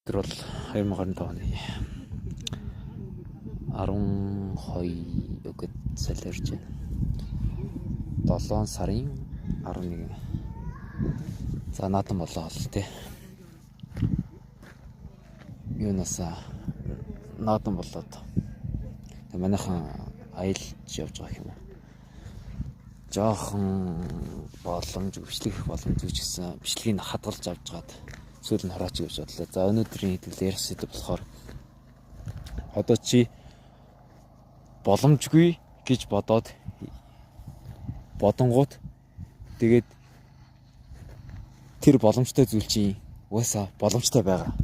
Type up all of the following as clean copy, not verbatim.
өдөр бол 2025 оны 12 өгöd солиорж байна. 7 сарын 11. За наадам болоо бол тий. Юунасаа наадам болоод. Тэг манайхан аялж явж байгаа юм. Жохон боломж бичлэг их боломж гэж гисэн бичлэгийг хадгалж авч гаад сүүл нь хорооч гэж бодлоо. За өнөөдрийн хэдэл ярих сэдв болохоор одоо чи боломжгүй гэж бодоод бодонгууд тэгээд тэр боломжтой зүйл чинь угаасаа боломжтой байгаа.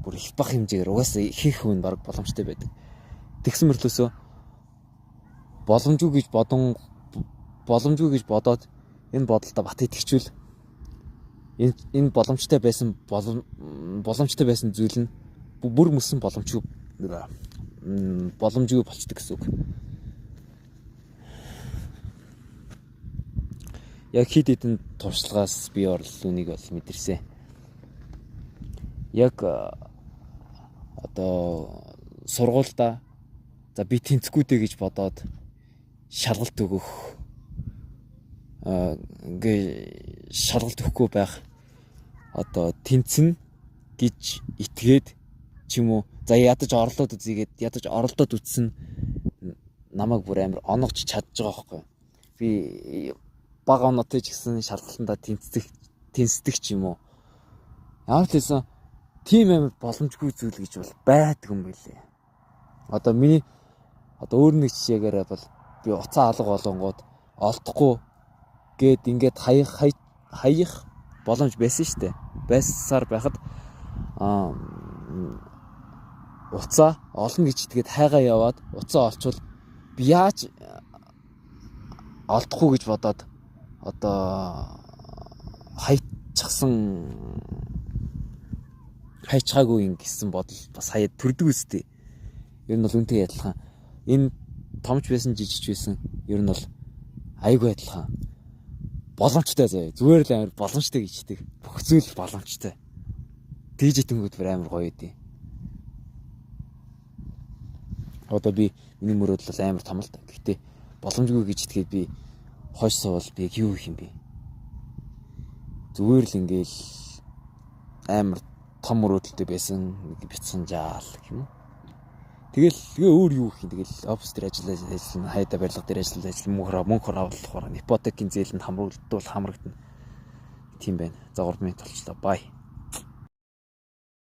Бүр их бах хэмжээгээр угаасаа ихэнх хүн баг боломжтой байдаг. Тэгсэн мэрлөөсөө боломжгүй гэж бодоод энэ бодолтой бат итгэжүүл энэ боломжтой байсан зүйл нь бүр мөсөн боломжгүй болчдөг гэсэн үг. Яг хэд хэдэн туршлагаас би орлоонийг бол мэдэрсэн. Яг одоо сургуультай за би тэнцэхгүйдээ гэж бодоод шалгалт өгөх шалгалт өгөхгүй байх одоо тэнцэн гэж итгээд ч юм уу за ядаж оролдоод үзсэн намайг бүр амар онгоч чадж байгаа байхгүй. Би бага оноотой ч гэсэн шалгалтандаа тэнцдэг ч юм уу. Ямар ч хэлсэн тийм амар боломжгүй зүйл гэж бол байдаг юм байлээ. Одоо миний өөр нэг жишээгээр бол би уцаа алга болгонгууд олдохгүй гээд ингээд хаях боломж байсан шүү дээ. Байсаар байхад уцаа олно гэж итгээд хайгаа яваад уцаа олчвол би яаж олдохгүй гэж бодоод одоо хайчхаагүй юм гэсэн бодол бас хаяа төрдөг үстэй. Ер нь бол үнтэй адилхан. Энэ томч байсан жижиг байсан. Ер нь бол айгүй адилхан. Боломжтой заяа. Зүгээр л амар боломжтой гэждэг. Бүх зүйл боломжтой. Тэгж итэнгүүд бүр амар гоё идэв. Одоо би миний мөрөөдөл бол амар том л та. Гэхдээ боломжгүй гэж итгээд би хойш суувал би юу хийх юм бэ? Зүгээр л ингээл амар том мөрөөдөлтэй байсан бяцхан жаал гэх юм уу. Тэгээ өөр юу гэх юм. Тэгэл офис дээр ажиллана, хайда барилга дээр ажиллана, мөнх авах ипотекийн зээлэнд хамруулдвал хамрагдана. Тийм байна. За 3 минут болчлоо. Бай.